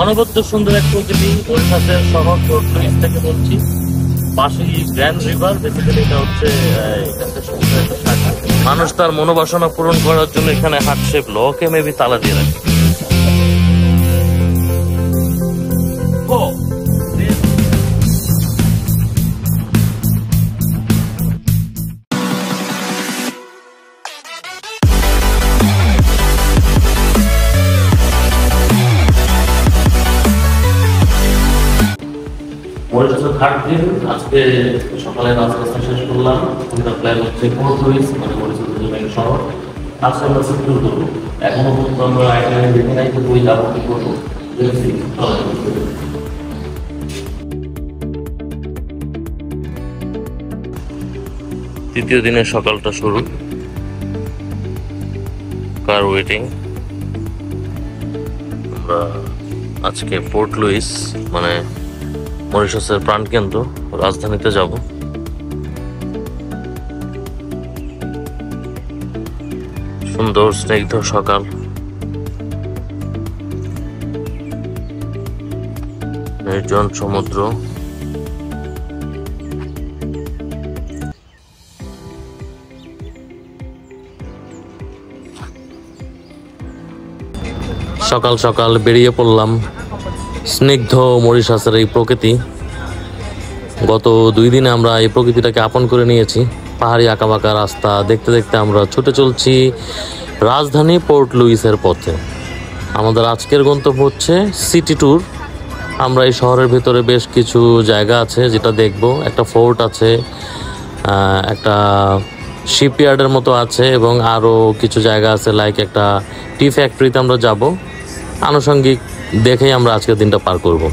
অনবদ্য সুন্দর এক প্রকৃতি, মরিশাসের শহর পোর্ট লুইস থেকে বলছি। পাশেই গ্র্যান্ড রিভার, বেসিক্যালি এটা হচ্ছে সমুদ্রের একটা শাখা। মানুষ তার মনোবাসনা পূরণ করার জন্য এখানে হার্ট শেপ লকে মেবি তালা দিয়ে রাখে। মরিশাসের থার্ড দিন, আজকে সকালে নাস্তা শেষ করলাম। আমাদের প্ল্যান হচ্ছে পোর্ট লুইস, মানে মরিশাসের মেইন শহর। আজকে আমরা সিকিউর করবো। এখনো পর্যন্ত আমরা আইটেমে দেখে নাই যে ওই যাবো কি করবো। তৃতীয় দিনের সকালটা শুরু, কার ওয়েটিং। আমরা আজকে পোর্ট লুইস মানে মরিশাসের প্রাণকেন্দ্র রাজধানীতে যাব। সুন্দর স্নিগ্ধ সকাল, নির্জন সমুদ্র। সকাল সকাল বেরিয়ে পড়লাম। স্নিগ্ধ মরিশাসের এই প্রকৃতি, গত 2 দিনে আমরা এই প্রকৃতিটাকে আপন করে নিয়েছি। পাহাড়ি আঁকাবাঁকা রাস্তা দেখতে দেখতে আমরা ছুটে চলছি রাজধানী পোর্ট লুইসের পথে। আমাদের আজকের গন্তব্য হচ্ছে সিটি ট্যুর। আমরা এই শহরের ভেতরে বেশ কিছু জায়গা আছে যেটা দেখব। একটা ফোর্ট আছে, একটা শিপইয়ার্ডের মতো আছে এবং আরও কিছু জায়গা আছে, লাইক একটা টি ফ্যাক্টরিতে আমরা যাব। আনুষঙ্গিক দেখেই আমরা আজকের দিনটা পার করব।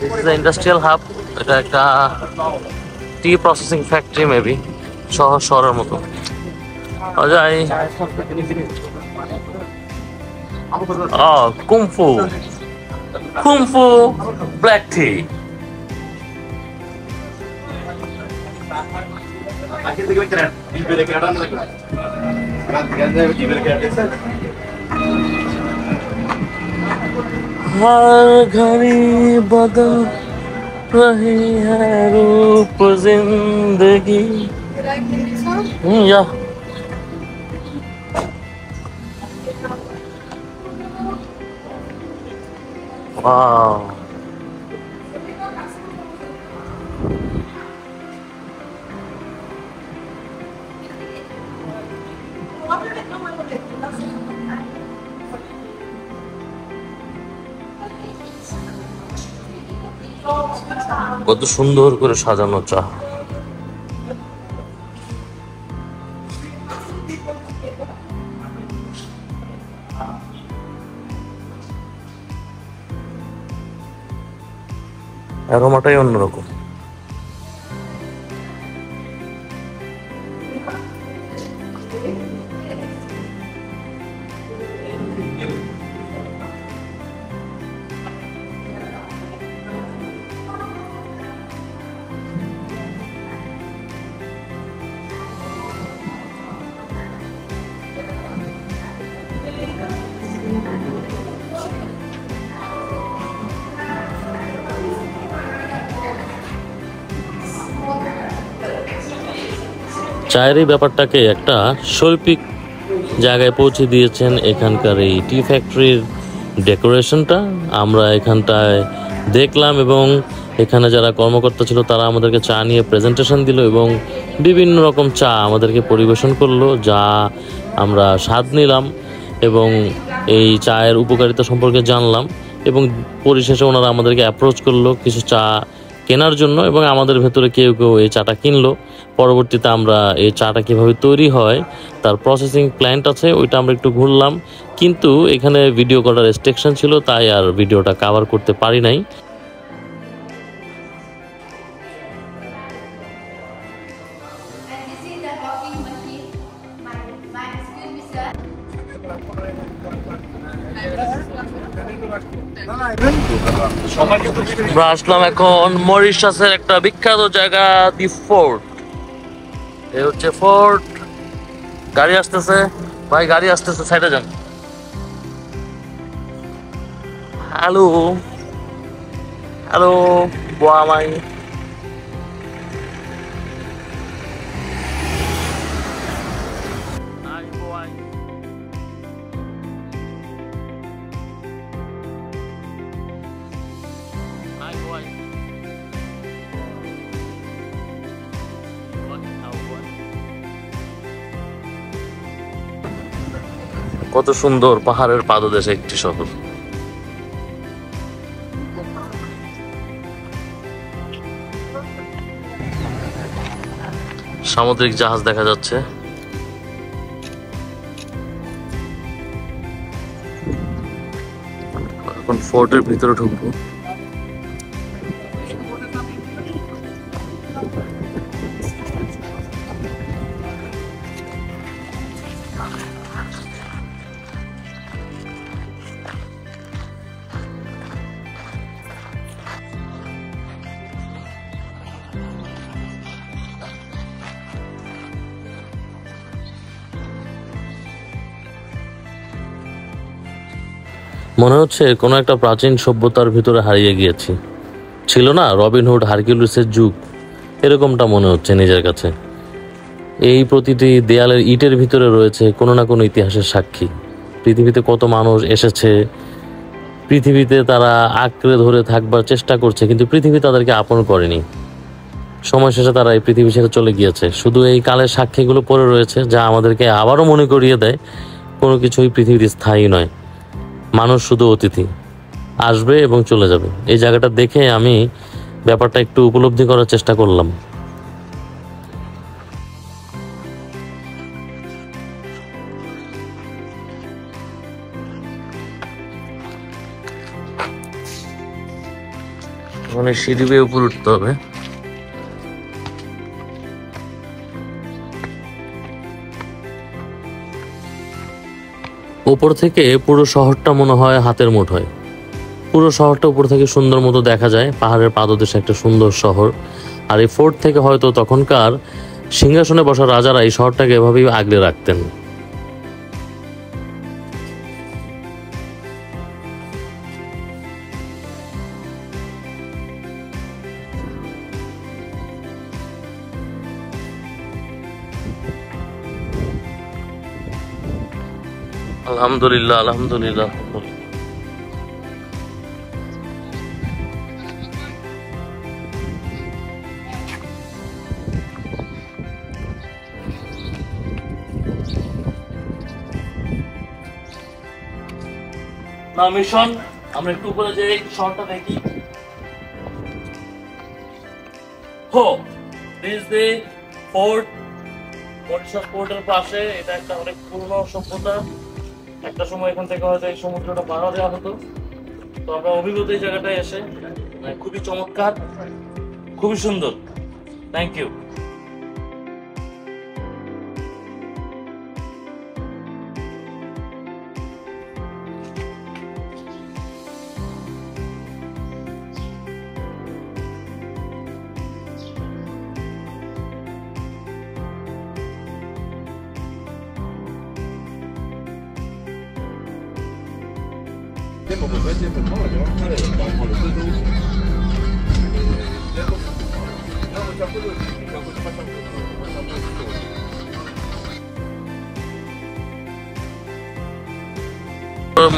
This is the industrial hub. এটা একটা টি প্রসেসিং ফ্যাক্টরি মেবি, শহরের মতো। অজয় কুমফু ব্ল্যাক টি। हर घड़ी बदल रही है रूप जिंदगी। या वाह, কত সুন্দর করে সাজানো চা। অ্যারোমাটাই অন্যরকম। চায়ের এই ব্যাপারটাকে একটা শৈল্পিক জায়গায় পৌঁছে দিয়েছেন এখানকার এই টি ফ্যাক্টরির ডেকোরেশনটা। আমরা এখানটায় দেখলাম এবং এখানে যারা কর্মকর্তা ছিল তারা আমাদেরকে চা নিয়ে প্রেজেন্টেশন দিল এবং বিভিন্ন রকম চা আমাদেরকে পরিবেশন করলো, যা আমরা স্বাদ নিলাম এবং এই চায়ের উপকারিতা সম্পর্কে জানলাম। এবং পরিশেষে ওনারা আমাদেরকে অ্যাপ্রোচ করলো কিছু চা কেনার জন্য এবং আমাদের ভেতরে কেউ কেউ এই চাটা কিনলো। পরবর্তীতে আমরা এই চাটা কীভাবে তৈরি হয় তার প্রসেসিং প্ল্যান্ট আছে, ওইটা আমরা একটু ঘুরলাম, কিন্তু এখানে ভিডিও করার রেস্ট্রিকশন ছিল, তাই আর ভিডিওটা কভার করতে পারি নাই। আমরা আসলাম এখন মরিশাসের একটা বিখ্যাত জায়গা, দি ফোর্ট। এই হচ্ছে ফোর্ট। গাড়ি আসতেছে ভাই, গাড়ি আসতেছে, সাইডে যান। হ্যালো হ্যালো বোয়ামাই। কত সুন্দর পাহাড়ের পাদদেশে একটি শহর। সামুদ্রিক জাহাজ দেখা যাচ্ছে। এখন ফোর্টের ভিতরে ঢুকবো। মনে হচ্ছে কোনো একটা প্রাচীন সভ্যতার ভিতরে হারিয়ে গিয়েছি। ছিল না রবিনহুড হারকিউলিসের যুগ, এরকমটা মনে হচ্ছে নিজের কাছে। এই প্রতিটি দেয়ালের ইটের ভিতরে রয়েছে কোনো না কোনো ইতিহাসের সাক্ষী। পৃথিবীতে কত মানুষ এসেছে, পৃথিবীতে তারা আঁকড়ে ধরে থাকবার চেষ্টা করছে, কিন্তু পৃথিবী তাদেরকে আপন করেনি। সময় শেষে তারা এই পৃথিবী ছেড়ে চলে গিয়েছে। শুধু এই কালের সাক্ষীগুলো পড়ে রয়েছে, যা আমাদেরকে আবারও মনে করিয়ে দেয় কোনো কিছুই পৃথিবীতে স্থায়ী নয়। মানুষ শুধু অতিথি, আসবে এবং চলে যাবে। এই জায়গাটা দেখে আমি ব্যাপারটা একটু উপলব্ধি করার চেষ্টা করলাম। মানে সিঁড়ি বেয়ে উপরে উঠতে হবে। উপর থেকে পুরো শহরটা মনে হয় হাতের মুঠোয়। পুরো শহরটা উপর থেকে সুন্দর মতো দেখা যায়, পাহাড়ের পাদদেশে একটা সুন্দর শহর। আর এই ফোর্ট থেকে হয়তো তখনকার সিংহাসনে বসা রাজারা এই শহরটাকে এভাবেই আগলে রাখতেন। আলহামদুলিল্লাহ আলহামদুলিল্লাহ আলহামদুলিল্লাহ। না মিশন, আমরা একটু উপরে যে শহরটা দেখি। হো, দিস দি ফোর্ট। মরিশাস পোর্টের পাশে এটা একটা অনেক পুরনো সভ্যতা। একটা সময় এখান থেকে হয়তো এই সমুদ্রটা পার দেওয়া হতো। তো আমরা অভিজ্ঞতা এই জায়গাটায় এসে খুবই চমৎকার, খুবই সুন্দর। Thank you.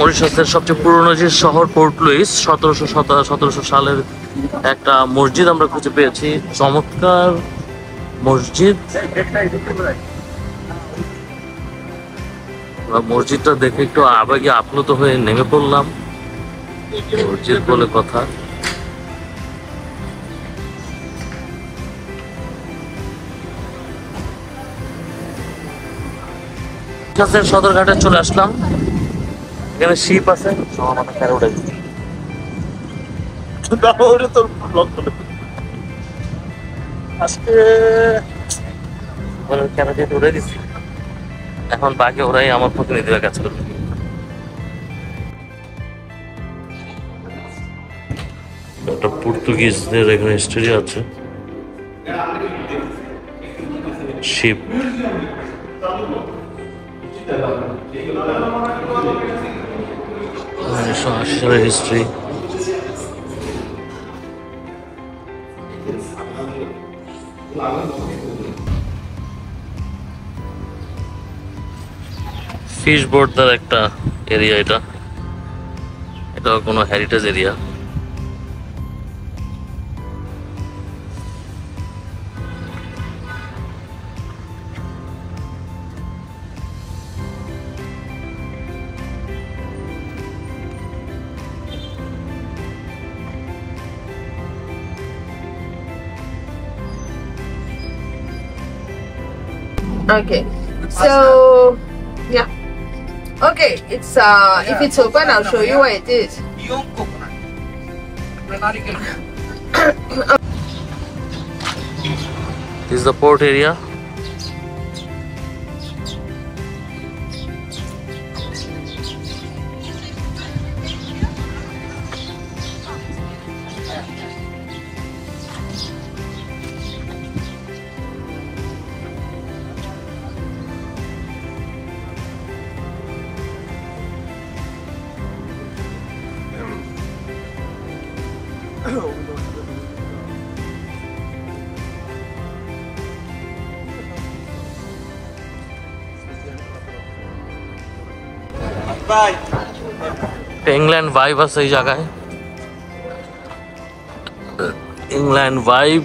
মরিশাসের সবচেয়ে পুরনো যে শহর পোর্ট লুইস, 1717 সালের একটা মসজিদ আমরা খুঁজে পেয়েছি। চমৎকার মসজিদ। মসজিদটা দেখে একটু আবেগে আপ্লুত হয়ে নেমে পড়লাম। মসজিদ বলে কথা। সদরঘাটে চলে আসলাম। এখানে শিপ আছে, আজকে উড়ে দিচ্ছি। এখন বাকি ওরাই আমার প্রতিনিধি হয়ে কাজ করবে। একটা পর্তুগিজদের এখানে স্টোরি আছে, শিপ। 1980 সালের হিস্ট্রি। ফিশ বোর্ডের একটা এরিয়া, এটা কোনো heritage area. Okay, so yeah, okay, it's if it's open, I'll show you what it is. This is the port area. England vibe আছে এই জায়গায়, ইংল্যান্ড ভাইব।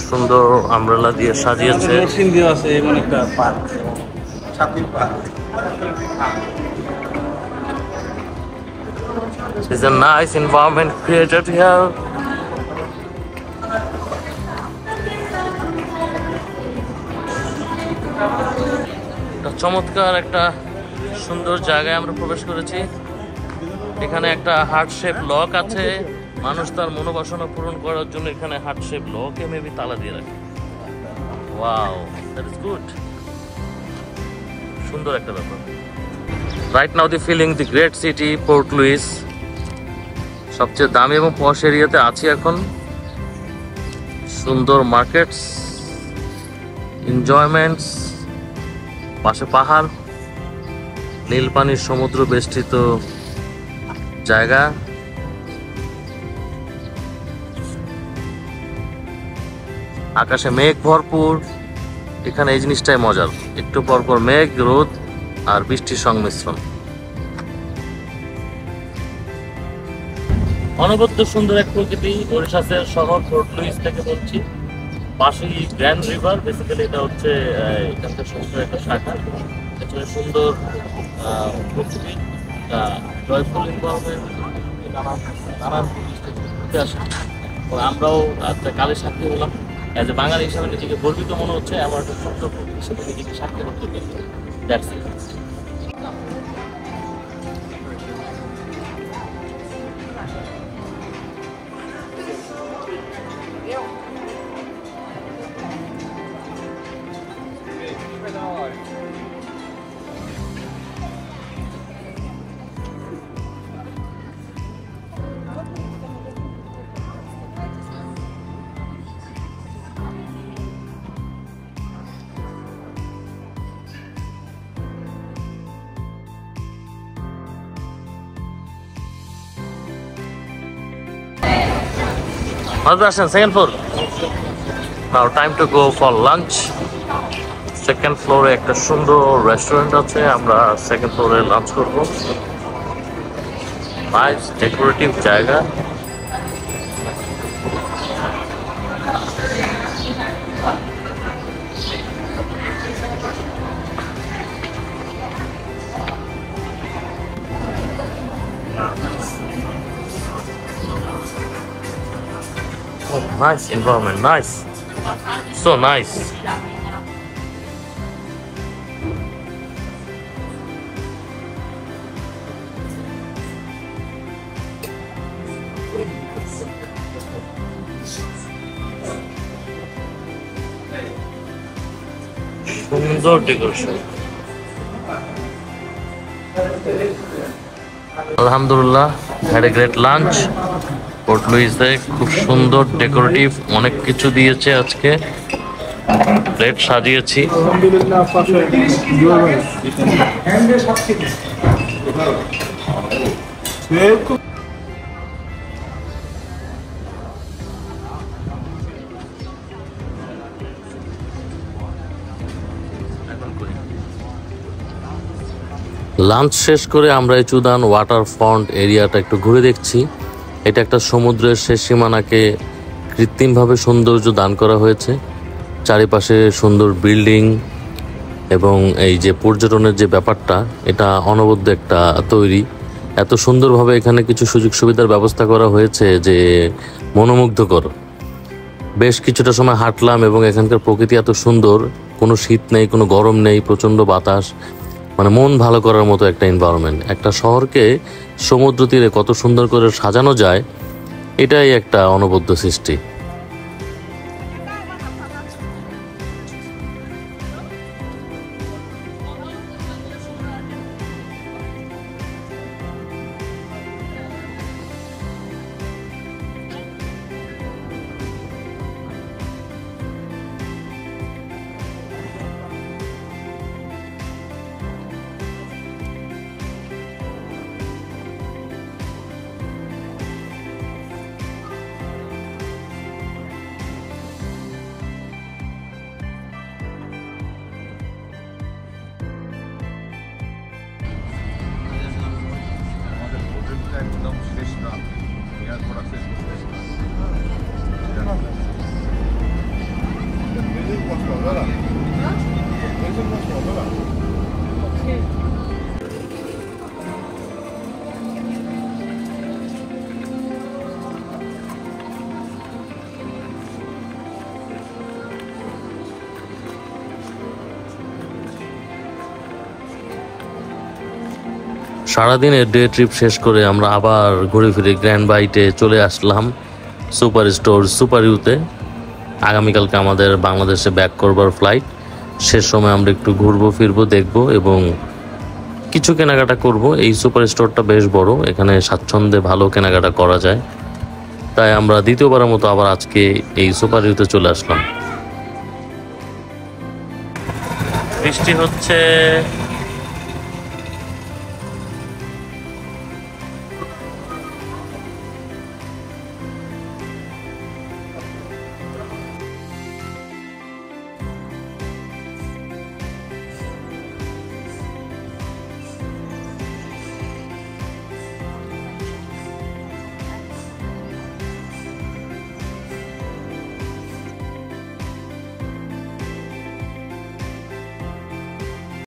সুন্দর আমব্রেলা দিয়ে সাজিয়েছে। It's a nice environment created here. চমৎকার একটা সুন্দর জায়গায় আমরা প্রবেশ করেছি। এখানে একটা হার্ট শেপ লক আছে, মানুষ তার মনোবাসনা পূরণ করার জন্য এখানে হার্ট শেপ লকে মেবি তালা দিয়ে রাখে। Wow, that is good. সুন্দর একটা ব্যাপার। Right now the feeling the great city Port Louis. সবচেয়ে দামি এবং পশ এরিয়াতে আছি এখন। সুন্দর মার্কেটস, এনজয়মেন্টস, পাশে পাহাড়, নীল পানির সমুদ্র বেষ্টিত জায়গা। আকাশে মেঘ ভরপুর। এখানে এই জিনিসটাই মজার, একটু পরপর মেঘ, রোদ আর বৃষ্টির সংমিশ্রণ। অনবদ্য সুন্দর এক প্রকৃতি। মরিশাসের শহর পোর্ট লুইস থেকে বলছি, পাশেই গ্র্যান্ড রিভার। বেসিক্যালি এটা হচ্ছে এখানকার সমুদ্রের একটা শাখা। এখানে সুন্দর প্রকৃতি, জয়ফুল এনভায়রনমেন্ট, নানান ঘুরতে আসে। আমরাও কালের সাক্ষী হলাম। অ্যাজ এ বাঙালি হিসাবে নিজেকে গর্বিত মনে হচ্ছে, আমার একটা ছোট্ট হিসেবে নিজেকে সাক্ষী করতে পেরেছি। That's it. Second floor. Now time to go for lunch. Second floor এ একটা সুন্দর রেস্টুরেন্ট আছে, আমরা সেকেন্ড ফ্লোরে লাঞ্চ করব। নাইস ডেকোরেটিভ জায়গা। Nice environment, nice, so nice. সুন্দর ডেকোরেশন। আলহামদুলিল্লাহ, had a great lunch. Port লুইসে খুব সুন্দর ডেকোরেটিভ অনেক কিছু দিয়েছে আজকে, প্লেট সাজিয়েছি। লাঞ্চ শেষ করে আমরা এই চুদান ওয়াটার ফ্রন্ট এরিয়াটা একটু ঘুরে দেখছি। এটা একটা সমুদ্রের শেষ সীমানাকে কৃত্রিমভাবে সৌন্দর্য দান করা হয়েছে। চারিপাশে সুন্দর বিল্ডিং এবং এই যে পর্যটনের যে ব্যাপারটা, এটা অনবদ্য একটা তৈরি। এত সুন্দরভাবে এখানে কিছু সুযোগ সুবিধার ব্যবস্থা করা হয়েছে যে মনোমুগ্ধকর। বেশ কিছুটা সময় হাঁটলাম এবং এখানকার প্রকৃতি এত সুন্দর, কোনো শীত নেই, কোনো গরম নেই, প্রচণ্ড বাতাস, মানে মন ভালো করার মতো একটা এনভায়রনমেন্ট। একটা শহরকে সমুদ্র তীরে কত সুন্দর করে সাজানো যায়, এটাই একটা অনবদ্য সৃষ্টি। একদম শেষ না, এয়ারপোর্ট শেষ করতে সারাদিনের ডে ট্রিপ শেষ করে আমরা আবার ঘুরে ফিরে গ্র্যান্ড বাইটে চলে আসলাম, সুপার স্টোর সুপার ইউতে। আগামীকালকে আমাদের বাংলাদেশে ব্যাক করবার ফ্লাইট। শেষ সময় আমরা একটু ঘুরবো ফিরবো, দেখবো এবং কিছু কেনাকাটা করব। এই সুপার স্টোরটা বেশ বড়, এখানে স্বাচ্ছন্দ্যে ভালো কেনাকাটা করা যায়। তাই আমরা দ্বিতীয়বারের মতো আবার আজকে এই সুপার ইউতে চলে আসলাম। বৃষ্টি হচ্ছে।